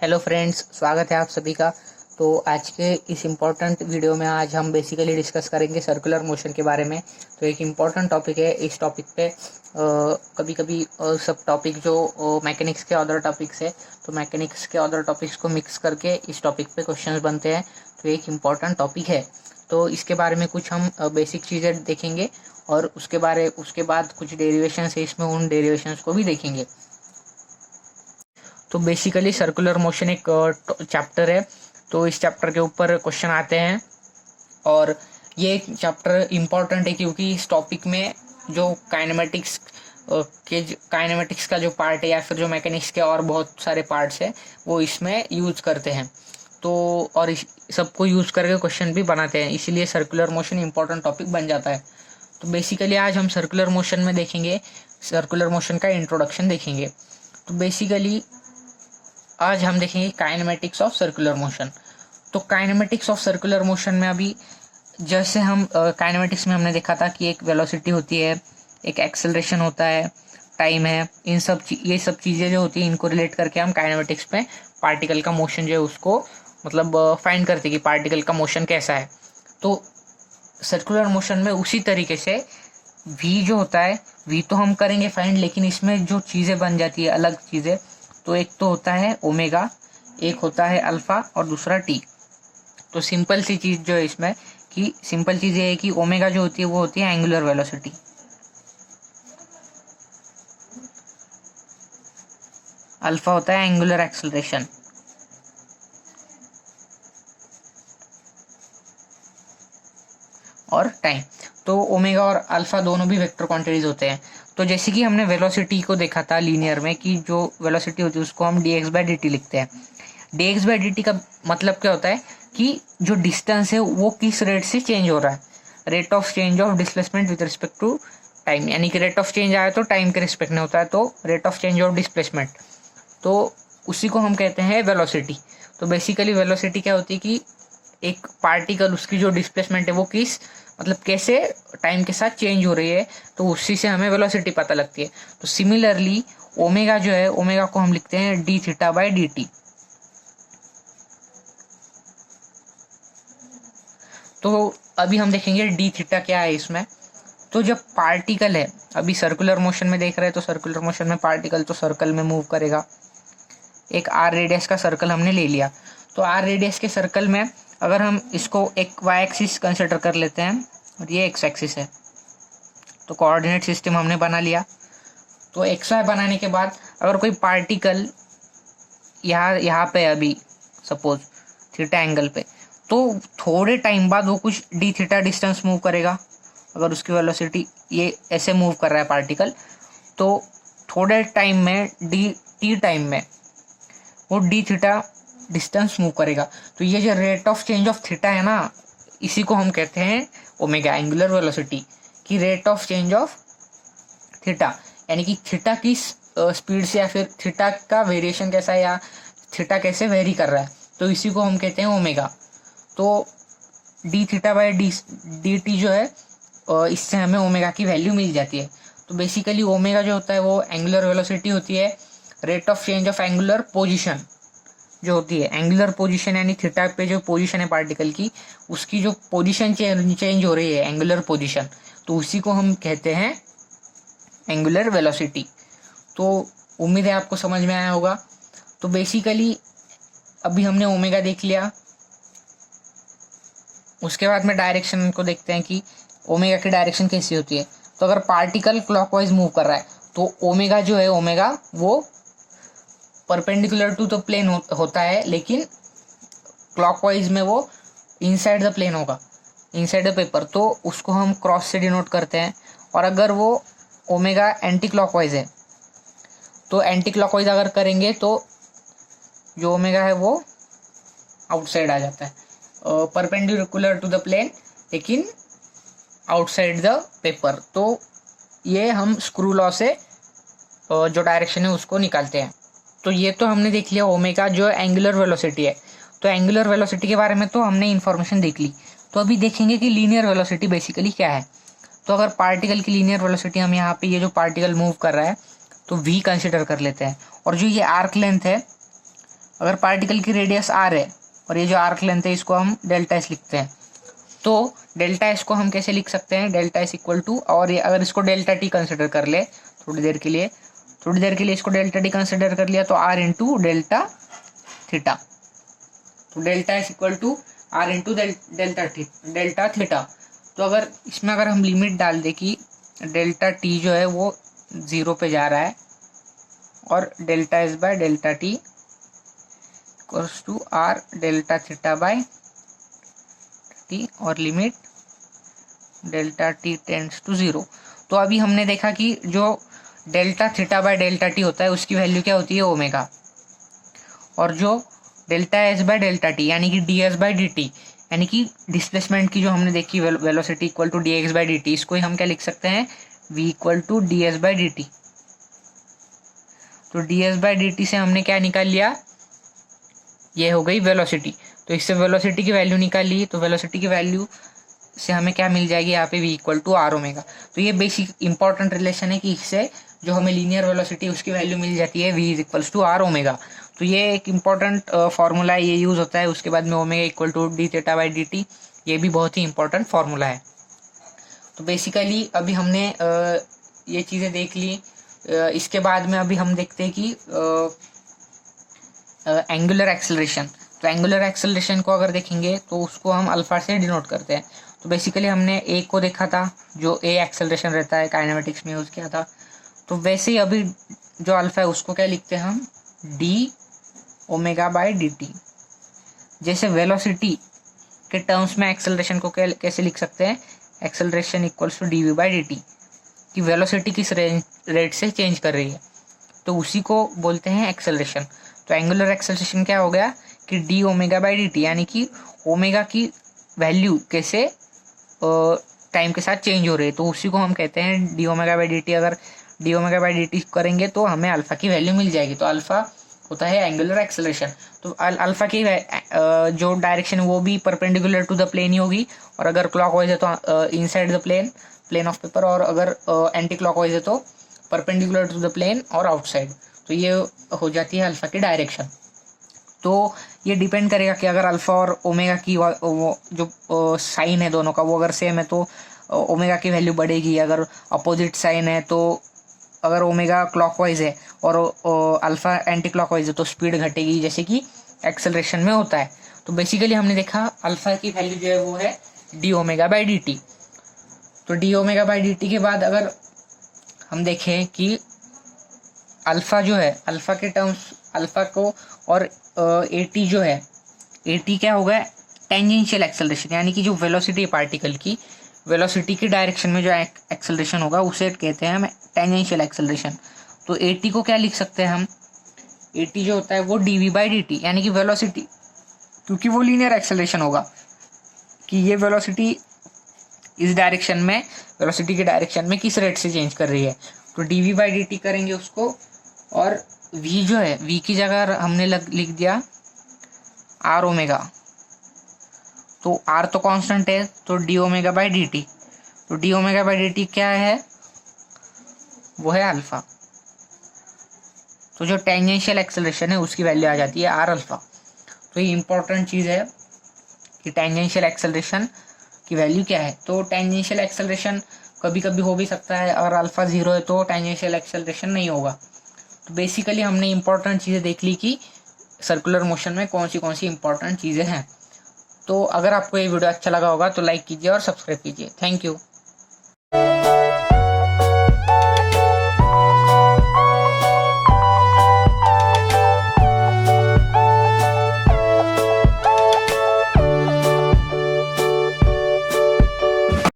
Hello friends, स्वागत है आप सभी का। तो आज के इस इम्पोर्टेंट वीडियो में आज हम बेसिकली डिस्कस करेंगे सर्कुलर मोशन के बारे में। तो एक इम्पॉर्टेंट टॉपिक है। इस टॉपिक पे कभी कभी सब टॉपिक जो मैकेनिक्स के अदर टॉपिक्स है, तो मैकेनिक्स के अदर टॉपिक्स को मिक्स करके इस टॉपिक पे क्वेश्चंस बनते हैं। तो एक इम्पॉर्टेंट टॉपिक है, तो इसके बारे में कुछ हम बेसिक चीज़ें देखेंगे और उसके बाद कुछ डेरिवेशंस है इसमें, उन डेरिवेशंस को भी देखेंगे। तो बेसिकली सर्कुलर मोशन एक चैप्टर है, तो इस चैप्टर के ऊपर क्वेश्चन आते हैं और ये चैप्टर इम्पॉर्टेंट है क्योंकि इस टॉपिक में जो काइनेमेटिक्स का जो पार्ट है या फिर जो मैकेनिक्स के और बहुत सारे पार्ट्स है वो इसमें यूज करते हैं। तो और इस सबको यूज करके क्वेश्चन भी बनाते हैं, इसीलिए सर्कुलर मोशन इम्पॉर्टेंट टॉपिक बन जाता है। तो बेसिकली आज हम सर्कुलर मोशन में देखेंगे, सर्कुलर मोशन का इंट्रोडक्शन देखेंगे। तो बेसिकली आज हम देखेंगे काइनेमेटिक्स ऑफ सर्कुलर मोशन। तो काइनेमेटिक्स ऑफ सर्कुलर मोशन में अभी जैसे हम काइनेमेटिक्स में हमने देखा था कि एक वेलोसिटी होती है, एक एक्सेलरेशन होता है, टाइम है, ये सब चीज़ें जो होती हैं इनको रिलेट करके हम काइनेमेटिक्स में पार्टिकल का मोशन जो है उसको मतलब फाइंड करते हैं कि पार्टिकल का मोशन कैसा है। तो सर्कुलर मोशन में उसी तरीके से वी जो होता है, वी तो हम करेंगे फाइंड, लेकिन इसमें जो चीज़ें बन जाती है अलग चीज़ें, तो एक तो होता है ओमेगा, एक होता है अल्फा और दूसरा टी। तो सिंपल सी चीज़ जो है इसमें कि सिंपल चीज़ ये है कि ओमेगा जो होती है वो होती है एंगुलर वेलोसिटी, अल्फा होता है एंगुलर एक्सेलरेशन और टाइम। तो ओमेगा और अल्फा दोनों भी वेक्टर क्वांटिटीज होते हैं। तो जैसे कि हमने वेलोसिटी को देखा था लीनियर में कि जो वेलोसिटी होती है उसको हम dx/dt लिखते हैं। dx/dt का मतलब क्या होता है कि जो डिस्टेंस है वो किस रेट से चेंज हो रहा है, rate of change of displacement with respect to time, यानी कि रेट ऑफ चेंज आया तो टाइम के रिस्पेक्ट में होता है, तो rate of change of displacement, तो उसी को हम कहते हैं वेलोसिटी। तो बेसिकली वेलोसिटी क्या होती है कि एक पार्टिकल उसकी जो डिस्प्लेसमेंट है वो किस मतलब कैसे टाइम के साथ चेंज हो रही है, तो उसी से हमें वेलोसिटी पता लगती है। तो सिमिलरली ओमेगा जो है, ओमेगा को हम लिखते हैं d(θ/dt)। तो अभी हम देखेंगे d(θ) क्या है इसमें। तो जब पार्टिकल है, अभी सर्कुलर मोशन में देख रहे हैं, तो सर्कुलर मोशन में पार्टिकल तो सर्कल में मूव करेगा। एक r रेडियस का सर्कल हमने ले लिया, तो r रेडियस के सर्कल में अगर हम इसको एक y एक्सिस कंसिडर कर लेते हैं और ये x एक्सिस है, तो कोऑर्डिनेट सिस्टम हमने बना लिया। तो xy बनाने के बाद अगर कोई पार्टिकल यहाँ पे अभी सपोज थीटा एंगल पे, तो थोड़े टाइम बाद वो कुछ d(θ) डिस्टेंस मूव करेगा। अगर उसकी वेलोसिटी ये ऐसे मूव कर रहा है पार्टिकल, तो थोड़े टाइम में t टाइम में वो d(θ) डिस्टेंस मूव करेगा। तो ये जो rate of change of theta है ना, इसी को हम कहते हैं ओमेगा, एंगुलर वेलोसिटी की rate of change of theta, यानी कि थीटा की स्पीड से या फिर थीटा का वेरिएशन कैसा है या थीटा कैसे वेरी कर रहा है, तो इसी को हम कहते हैं ओमेगा। तो d(θ/dt) जो है इससे हमें ओमेगा की वैल्यू मिल जाती है। तो बेसिकली ओमेगा जो होता है वो एंगुलर वेलोसिटी होती है, rate of change of angular position जो होती है, एंगुलर पोजीशन यानी थीटा पे जो पोजीशन है पार्टिकल की, उसकी जो पोजीशन चेंज हो रही है एंगुलर पोजीशन, तो उसी को हम कहते हैं एंगुलर वेलोसिटी। तो उम्मीद है आपको समझ में आया होगा। तो बेसिकली अभी हमने ओमेगा देख लिया, उसके बाद में डायरेक्शन को देखते हैं कि ओमेगा की डायरेक्शन कैसी होती है। तो अगर पार्टिकल क्लॉकवाइज मूव कर रहा है तो ओमेगा जो है, ओमेगा वो परपेंडिकुलर टू द प्लेन होता है, लेकिन क्लॉकवाइज में वो इनसाइड द प्लेन होगा, इनसाइड द पेपर, तो उसको हम क्रॉस से डिनोट करते हैं। और अगर वो ओमेगा एंटी क्लॉकवाइज है, तो एंटी क्लॉकवाइज अगर करेंगे तो जो ओमेगा है वो आउटसाइड आ जाता है, परपेंडिकुलर टू द प्लेन लेकिन आउटसाइड द पेपर। तो ये हम स्क्रू लॉ से जो डायरेक्शन है उसको निकालते हैं। तो ये तो हमने देख लिया ओमेगा जो एंगुलर वेलोसिटी है। तो एंगुलर वेलोसिटी के बारे में तो हमने इन्फॉर्मेशन देख ली। तो अभी देखेंगे कि लीनियर वेलोसिटी बेसिकली क्या है। तो अगर पार्टिकल की लीनियर वेलोसिटी हम यहाँ पे ये जो पार्टिकल मूव कर रहा है तो v कंसिडर कर लेते हैं, और जो ये आर्क लेंथ है अगर पार्टिकल की रेडियस आर है और ये जो आर्क लेंथ है इसको हम डेल्टा एस लिखते हैं, तो डेल्टा एस को हम कैसे लिख सकते हैं, डेल्टा एस इक्वल टू, और ये अगर इसको डेल्टा टी कंसिडर कर ले थोड़ी देर के लिए इसको डेल्टा टी कंसिडर कर लिया तो आर इंटू डेल्टा थीटा, तो delta S equal to R into delta theta. तो अगर इसमें अगर हम लिमिट डाल दें कि डेल्टा टी जो है वो 0 पे जा रहा है और delta S by delta T equals to R delta theta by T और limit delta T tends to 0। तो अभी हमने देखा कि जो delta theta by delta T होता है उसकी वैल्यू क्या होती है, ओमेगा, और जो delta S by delta T यानी कि D S by D T, यानी कि डिस्प्लेसमेंट की जो हमने देखी velocity equal to D X by D T, इसको ही हम क्या लिख सकते हैं, v equal to D S by D T. तो D S by D T से हमने क्या निकाल लिया, ये हो गई वेलोसिटी। तो इससे वेलोसिटी की वैल्यू निकाल ली, तो वेलोसिटी की वैल्यू से हमें क्या मिल जाएगी यहाँ पे, v equal to R omega. तो ये बेसिक इंपॉर्टेंट रिलेशन है कि इससे जो हमें लीनियर वेलोसिटी उसकी वैल्यू मिल जाती है v is equals to R omega. तो ये एक इम्पॉर्टेंट फार्मूला है, ये यूज़ होता है। उसके बाद में omega equal to D theta by D T, ये भी बहुत ही इंपॉर्टेंट फार्मूला है। तो बेसिकली अभी हमने ये चीज़ें देख ली। इसके बाद में अभी हम देखते हैं कि एंगुलर एक्सेलरेशन। तो एंगुलर एक्सेलरेशन को अगर देखेंगे तो उसको हम अल्फा से डिनोट करते हैं। तो बेसिकली हमने ए को देखा था, जो ए एक्सेलरेशन रहता है काइनेमेटिक्स में यूज़ किया था। तो वैसे ही अभी जो अल्फा है उसको क्या लिखते हैं हम, D omega by D T. जैसे वेलोसिटी के टर्म्स में एक्सेलरेशन को कैसे लिख सकते हैं, acceleration equals to D V by D T, कि वेलोसिटी किस रेट से चेंज कर रही है, तो उसी को बोलते हैं एक्सेलरेशन। तो एंगुलर एक्सेलरेशन क्या हो गया कि D omega by D T, यानी कि ओमेगा की वैल्यू कैसे टाइम के साथ चेंज हो रही है, तो उसी को हम कहते हैं D omega by D T. अगर D omega by D T करेंगे तो हमें अल्फा की वैल्यू मिल जाएगी। तो अल्फा होता है एंगुलर एक्सेलरेशन। तो अल्फा की जो डायरेक्शन वो भी परपेंडिकुलर टू द प्लेन ही होगी, और अगर क्लॉकवाइज है तो inside the plane of paper, और अगर एंटी क्लॉकवाइज है तो परपेंडिकुलर टू द प्लेन और आउटसाइड। तो ये हो जाती है अल्फा की डायरेक्शन। तो ये डिपेंड करेगा कि अगर अल्फा और ओमेगा की वो जो साइन है दोनों का वो अगर सेम है तो ओमेगा की वैल्यू बढ़ेगी। अगर अपोजिट साइन है, तो अगर ओमेगा क्लॉकवाइज है और अल्फा एंटी क्लॉकवाइज है तो स्पीड घटेगी, जैसे कि एक्सेलरेशन में होता है। तो बेसिकली हमने देखा अल्फा की वैल्यू जो है वो है D omega by D T. तो D omega by D T के बाद अगर हम देखें कि अल्फा जो है, अल्फा के टर्म्स अल्फा को और ए टी जो है, ए टी क्या होगा, टेंजेंशियल एक्सेलरेशन, यानी कि जो वेलोसिटी पार्टिकल की वेलोसिटी की डायरेक्शन में जो एक्सेलरेशन होगा उसे कहते हैं हम टेंजेंशियल एक्सेलरेशन। तो ए टी को क्या लिख सकते हैं हम, ए टी जो होता है वो D V by D T, यानी कि वेलोसिटी, क्योंकि वो लीनियर एक्सेलरेशन होगा कि ये वेलोसिटी इस डायरेक्शन में, वेलोसिटी के डायरेक्शन में किस रेट से चेंज कर रही है। तो D V by D T करेंगे उसको, और v जो है, v की जगह हमने लिख दिया आर ओमेगा। तो r तो कांस्टेंट है, तो D omega by D T. तो D omega by D T क्या है, वो है अल्फा। तो जो टेंजेंशियल एक्सेलरेशन है उसकी वैल्यू आ जाती है आर अल्फा। तो ये इंपॉर्टेंट चीज़ है कि टेंजेंशियल एक्सेलरेशन की वैल्यू क्या है। तो टेंजेंशियल एक्सेलरेशन कभी कभी हो भी सकता है, अगर अल्फा 0 है तो टेंजेंशियल एक्सेलरेशन नहीं होगा। तो बेसिकली हमने इंपॉर्टेंट चीज़ें देख ली कि सर्कुलर मोशन में कौन सी इंपॉर्टेंट चीज़ें हैं। तो अगर आपको ये वीडियो अच्छा लगा होगा तो लाइक कीजिए और सब्सक्राइब कीजिए। Thank you.